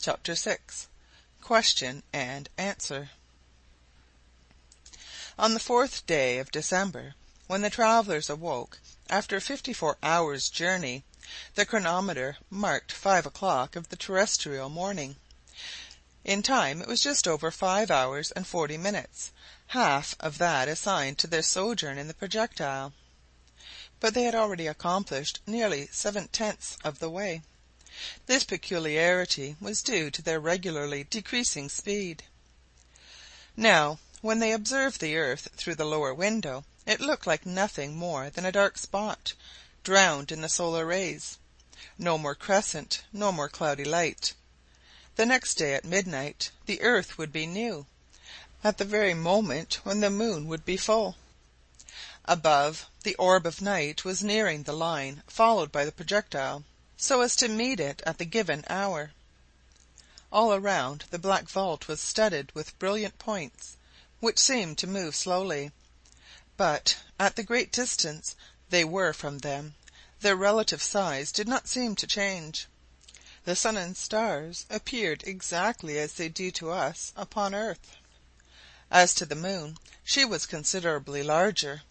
Chapter 6. Question and Answer. On the 4th day of December, when the travelers awoke after a 54 hours' journey, the chronometer marked 5 o'clock of the terrestrial morning. In time it was just over 5 hours and 40 minutes, half of that assigned to their sojourn in the projectile. But they had already accomplished nearly 7/10 of the way. This peculiarity was due to their regularly decreasing speed. Now, when they observed the earth through the lower window, it looked like nothing more than a dark spot, drowned in the solar rays. No more crescent, no more cloudy light. The next day at midnight the earth would be new, at the very moment when the moon would be full. Above, the orb of night was nearing the line followed by the projectile, so as to meet it at the given hour. All around, the black vault was studded with brilliant points, which seemed to move slowly, but, at the great distance they were from them, their relative size did not seem to change. The sun and stars appeared exactly as they do to us upon earth. As to the moon, she was considerably larger,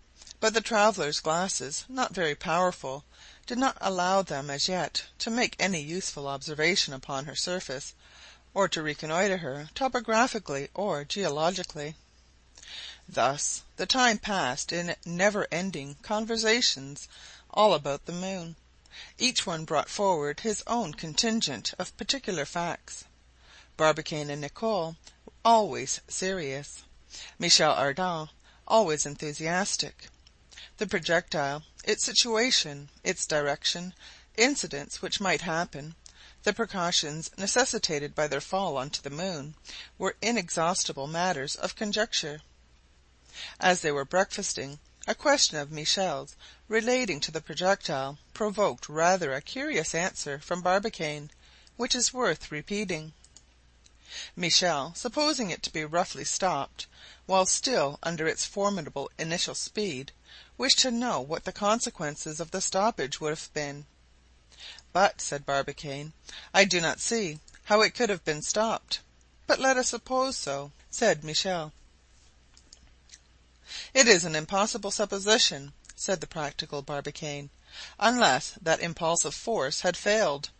but the travellers' glasses, not very powerful, did not allow them as yet to make any useful observation upon her surface, or to reconnoitre her topographically or geologically. Thus the time passed in never-ending conversations all about the moon. Each one brought forward his own contingent of particular facts. Barbicane and Nicholl always serious, Michel Ardan always enthusiastic. The projectile, its situation, its direction, incidents which might happen, the precautions necessitated by their fall on to the moon, were inexhaustible matters of conjecture. As they were breakfasting, a question of Michel's relating to the projectile provoked rather a curious answer from Barbicane, which is worth repeating. Michel, supposing it to be roughly stopped, while still under its formidable initial speed, wished to know what the consequences of the stoppage would have been. "But," said Barbicane, "I do not see how it could have been stopped." "But let us suppose so," said Michel. "It is an impossible supposition," said the practical Barbicane, "unless that impulsive force had failed;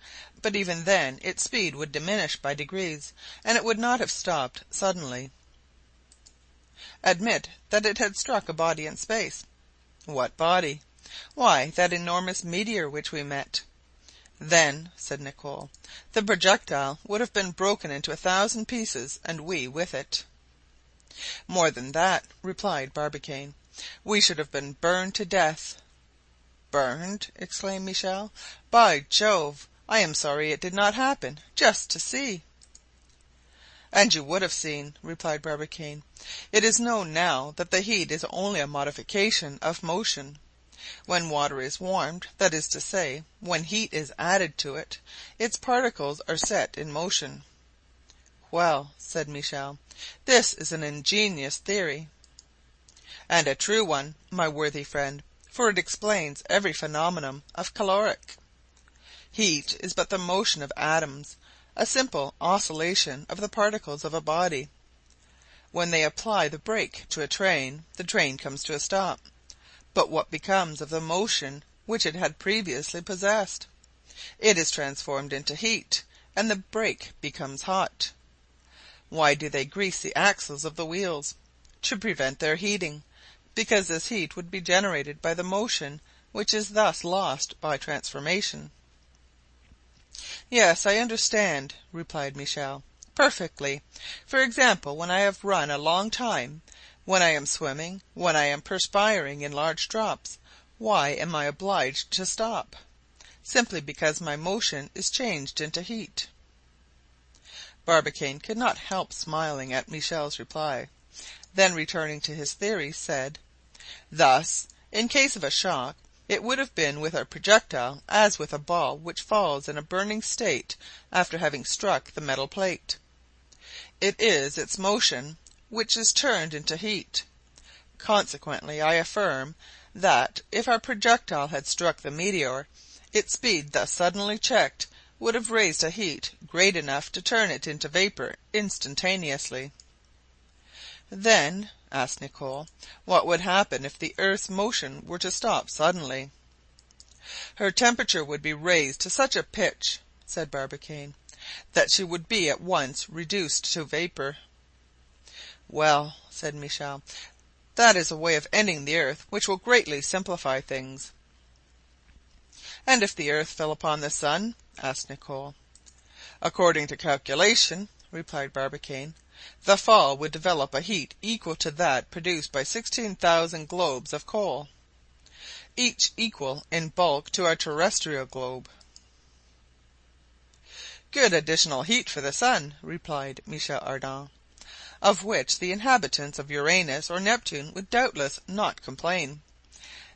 but even then its speed would diminish by degrees, and it would not have stopped suddenly." "Admit that it had struck a body in space." "What body?" "Why, that enormous meteor which we met." "Then," said Nicholl, "the projectile would have been broken into 1,000 pieces, and we with it." "More than that," replied Barbicane, "we should have been burned to death." "Burned!" exclaimed Michel. "By Jove! I am sorry it did not happen, just to see." "And you would have seen," replied Barbicane. "It is known now that the heat is only a modification of motion. When water is warmed, that is to say, when heat is added to it, its particles are set in motion." "Well," said Michel, "this is an ingenious theory." "And a true one, my worthy friend, for it explains every phenomenon of caloric. Heat is but the motion of atoms, a simple oscillation of the particles of a body. When they apply the brake to a train, the train comes to a stop. But what becomes of the motion which it had previously possessed? It is transformed into heat, and the brake becomes hot. Why do they grease the axles of the wheels? To prevent their heating, because this heat would be generated by the motion which is thus lost by transformation." "Yes, I understand," replied Michel, "perfectly. For example, when I have run a long time, when I am swimming, when I am perspiring in large drops, why am I obliged to stop? Simply because my motion is changed into heat." Barbicane could not help smiling at Michel's reply. Then, returning to his theory, said, "Thus, in case of a shock, it would have been with our projectile as with a ball which falls in a burning state after having struck the metal plate. It is its motion which is turned into heat. Consequently, I affirm that, if our projectile had struck the meteor, its speed thus suddenly checked would have raised a heat great enough to turn it into vapor instantaneously. "Then," asked Nicholl, "what would happen if the earth's motion were to stop suddenly?" "Her temperature would be raised to such a pitch," said Barbicane, "that she would be at once reduced to vapor." "Well," said Michel, "that is a way of ending the earth which will greatly simplify things." "And if the earth fell upon the sun?" asked Nicholl. "According to calculation," replied Barbicane, "the fall would develop a heat equal to that produced by 16,000 globes of coal, each equal in bulk to our terrestrial globe." "Good additional heat for the sun," replied Michel Ardan, "of which the inhabitants of Uranus or Neptune would doubtless not complain.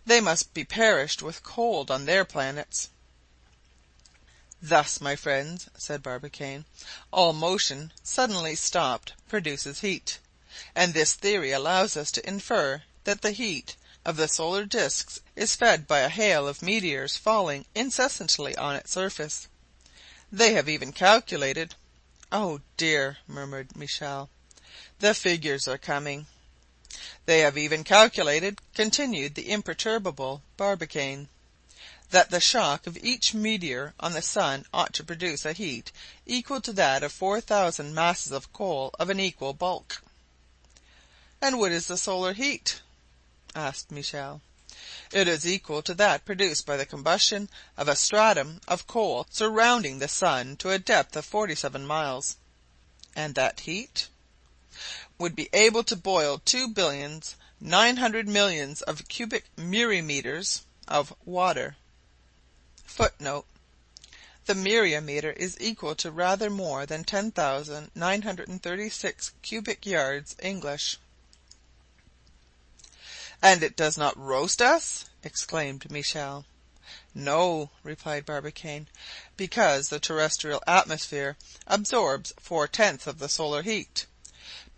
They must be perished with cold on their planets." "Thus, my friends," said Barbicane, "all motion suddenly stopped produces heat, and this theory allows us to infer that the heat of the solar discs is fed by a hail of meteors falling incessantly on its surface. They have even calculated—" "Oh dear!" murmured Michel, "the figures are coming." "They have even calculated," continued the imperturbable Barbicane, "that the shock of each meteor on the sun ought to produce a heat equal to that of 4,000 masses of coal of an equal bulk." "And what is the solar heat?" asked Michel. "It is equal to that produced by the combustion of a stratum of coal surrounding the sun to a depth of 47 miles." "And that heat?" "Would be able to boil 2,900,000,000 of cubic myriameters of water." [Footnote: The myriameter is equal to rather more than 10,936 cubic yards English. "And it does not roast us?" exclaimed Michel. "No," replied Barbicane, "because the terrestrial atmosphere absorbs 4/10 of the solar heat.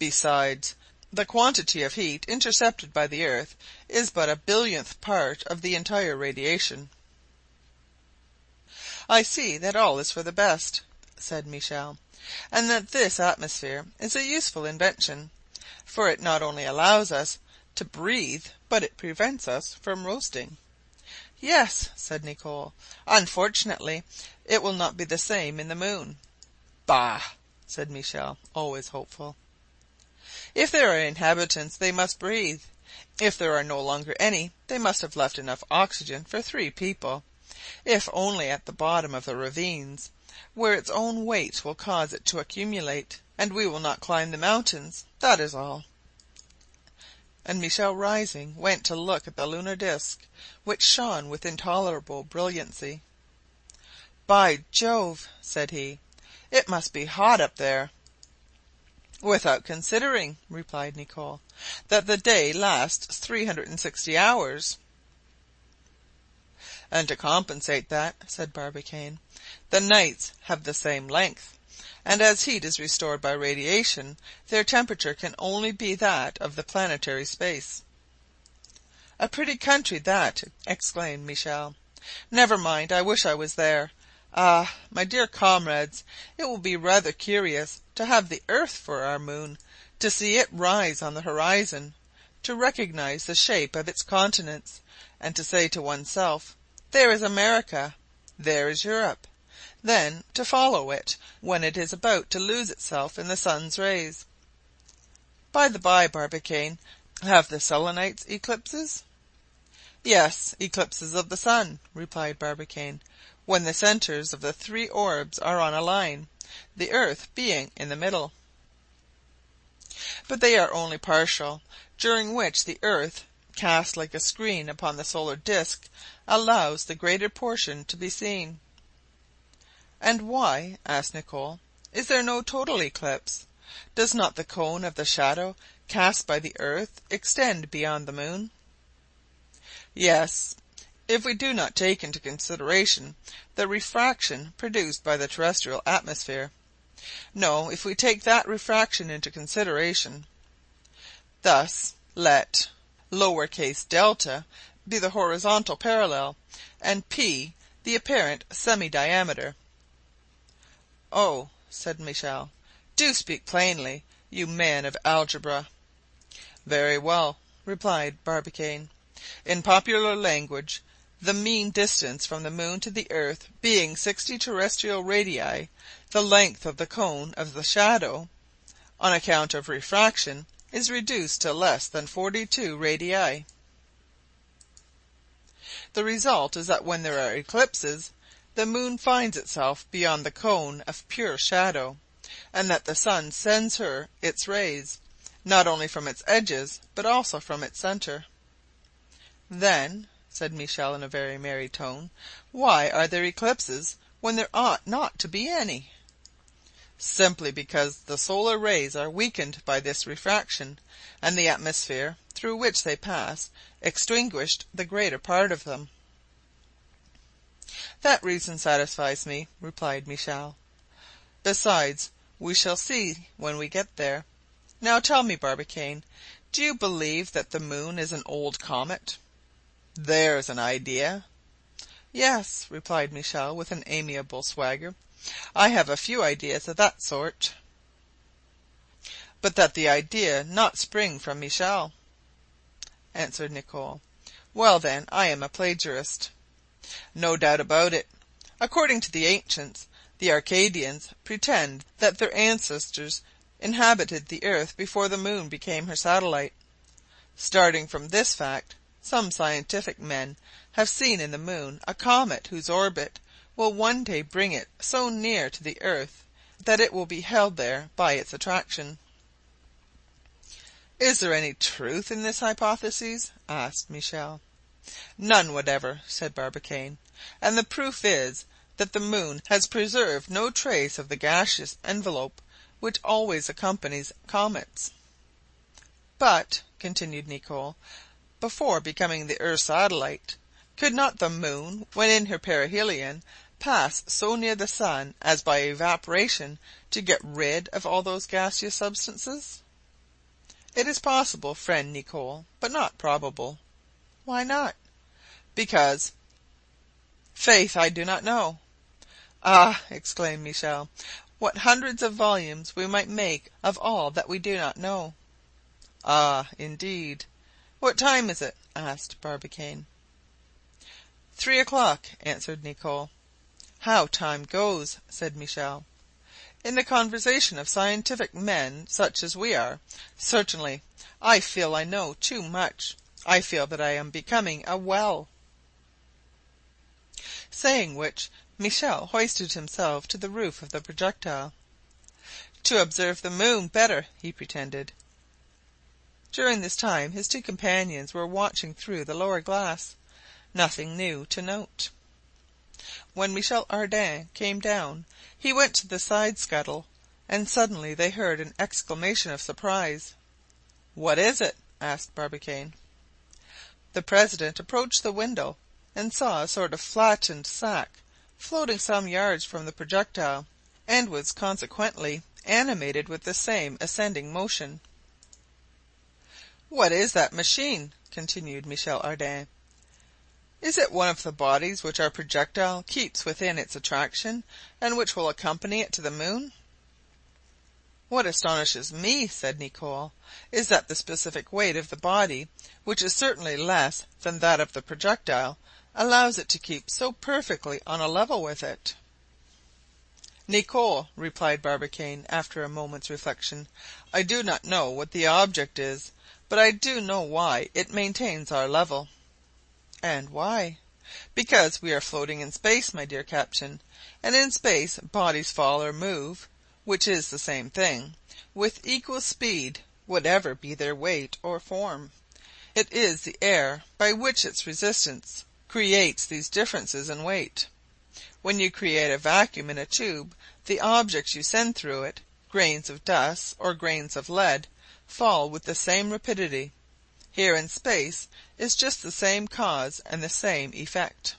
Besides, the quantity of heat intercepted by the earth is but a billionth part of the entire radiation." "I see that all is for the best," said Michel, "and that this atmosphere is a useful invention, for it not only allows us to breathe, but it prevents us from roasting." "Yes," said Nicholl, "unfortunately it will not be the same in the moon." "Bah!" said Michel, always hopeful. "If there are inhabitants, they must breathe. If there are no longer any, they must have left enough oxygen for 3 people, if only at the bottom of the ravines, where its own weight will cause it to accumulate, and we will not climb the mountains, that is all." And Michel, rising, went to look at the lunar disc, which shone with intolerable brilliancy. "By Jove!" said he, "it must be hot up there." "Without considering," replied Nicholl, "that the day lasts 360 hours." "And to compensate that," said Barbicane, "the nights have the same length, and as heat is restored by radiation, their temperature can only be that of the planetary space." "A pretty country that!" exclaimed Michel. "Never mind, I wish I was there. Ah, my dear comrades, it will be rather curious to have the earth for our moon, to see it rise on the horizon, to recognize the shape of its continents, and to say to oneself, 'There is America, there is Europe,' then to follow it when it is about to lose itself in the sun's rays. By the by, Barbicane, have the Selenites eclipses?" "Yes, eclipses of the sun," replied Barbicane, "when the centers of the 3 orbs are on a line, the earth being in the middle. But they are only partial, during which the earth, cast like a screen upon the solar disc, allows the greater portion to be seen." "And why," asked Nicholl, "is there no total eclipse? Does not the cone of the shadow cast by the earth extend beyond the moon?" "Yes, if we do not take into consideration the refraction produced by the terrestrial atmosphere. No, if we take that refraction into consideration. Thus let delta be the horizontal parallel, and p the apparent semi-diameter. "Oh," said Michel, "do speak plainly, you man of algebra." "Very well," replied Barbicane. "In popular language, the mean distance from the moon to the earth being 60 terrestrial radii, the length of the cone of the shadow, on account of refraction, is reduced to less than 42 radii. The result is that when there are eclipses, the moon finds itself beyond the cone of pure shadow, and that the sun sends her its rays, not only from its edges, but also from its center." "Then," said Michel in a very merry tone, "why are there eclipses when there ought not to be any?" "Simply because the solar rays are weakened by this refraction, and the atmosphere through which they pass extinguished the greater part of them." "That reason satisfies me," replied Michel. "Besides, we shall see when we get there. Now tell me, Barbicane, do you believe that the moon is an old comet?" "There's an idea!" "Yes," replied Michel, with an amiable swagger, "I have a few ideas of that sort." "But that the idea not spring from Michel," answered Nicholl. "Well, then, I am a plagiarist." "No doubt about it. According to the ancients, the Arcadians pretend that their ancestors inhabited the earth before the moon became her satellite. Starting from this fact, some scientific men have seen in the moon a comet whose orbit will one day bring it so near to the earth that it will be held there by its attraction." "Is there any truth in this hypothesis?" asked Michel. "None whatever," said Barbicane; "and the proof is, that the moon has preserved no trace of the gaseous envelope which always accompanies comets." "But," continued Nicholl, "before becoming the earth's satellite, could not the moon, when in her perihelion, pass so near the sun as by evaporation to get rid of all those gaseous substances?" "It is possible, friend Nicholl, but not probable." "Why not?" "Because—" "Faith, I do not know." "Ah!" exclaimed Michel, "what hundreds of volumes we might make of all that we do not know!" "Ah, indeed! What time is it?" asked Barbicane. "3 o'clock," answered Nicholl. "How time goes!" said Michel. "In the conversation of scientific men such as we are, certainly. I feel I know too much. I feel that I am becoming a well." Saying which, Michel hoisted himself to the roof of the projectile. "To observe the moon better," he pretended. During this time his two companions were watching through the lower glass. Nothing new to note. When Michel Ardan came down, he went to the side scuttle, and suddenly they heard an exclamation of surprise. "What is it?" asked Barbicane. The president approached the window, and saw a sort of flattened sack floating some yards from the projectile, and was consequently animated with the same ascending motion. "What is that machine?" continued Michel Ardan. "Is it one of the bodies which our projectile keeps within its attraction, and which will accompany it to the moon?" "What astonishes me," said Nicholl, "is that the specific weight of the body, which is certainly less than that of the projectile, allows it to keep so perfectly on a level with it." "Nicholl," replied Barbicane, after a moment's reflection, "I do not know what the object is, but I do know why it maintains our level." "And why?" "Because we are floating in space, my dear captain, and in space bodies fall or move, which is the same thing, with equal speed, whatever be their weight or form. It is the air by which its resistance creates these differences in weight. When you create a vacuum in a tube, the objects you send through it, grains of dust or grains of lead, fall with the same rapidity. Here in space is just the same cause and the same effect."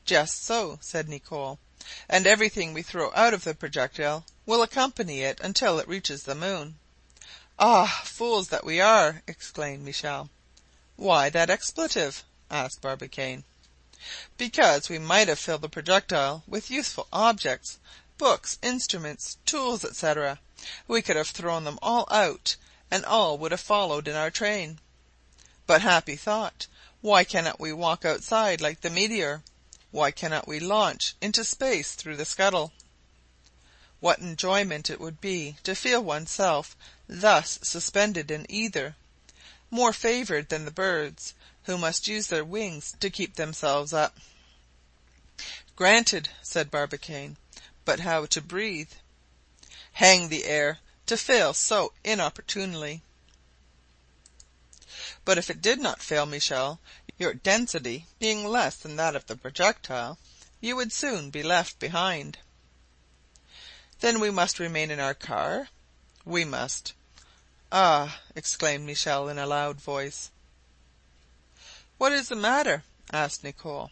"Just so," said Nicholl, "and everything we throw out of the projectile will accompany it until it reaches the moon." "Ah, fools that we are!" exclaimed Michel. "Why that expletive?" asked Barbicane. "Because we might have filled the projectile with useful objects, books, instruments, tools, etc. We could have thrown them all out, and all would have followed in our train. But happy thought! Why cannot we walk outside like the meteor? Why cannot we launch into space through the scuttle? What enjoyment it would be to feel oneself thus suspended in ether, more favoured than the birds, who must use their wings to keep themselves up. "Granted," said Barbicane, "but how to breathe?" "Hang the air, to fail so inopportunely!" "But if it did not fail, Michel, your density being less than that of the projectile, you would soon be left behind." "Then we must remain in our car?" "We must." "Ah!" exclaimed Michel in a loud voice. "What is the matter?" asked Nicholl.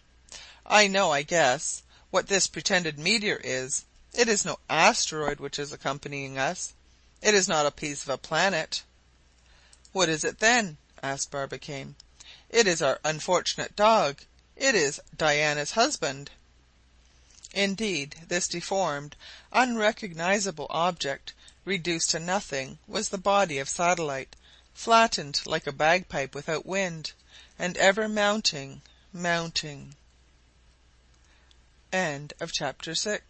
"I know, I guess, what this pretended meteor is. It is no asteroid which is accompanying us. It is not a piece of a planet." "What is it then?" asked Barbicane. "It is our unfortunate dog. It is Diana's husband." Indeed, this deformed, unrecognizable object, reduced to nothing, was the body of Satellite, flattened like a bagpipe without wind, and ever mounting, mounting. Chapter 7.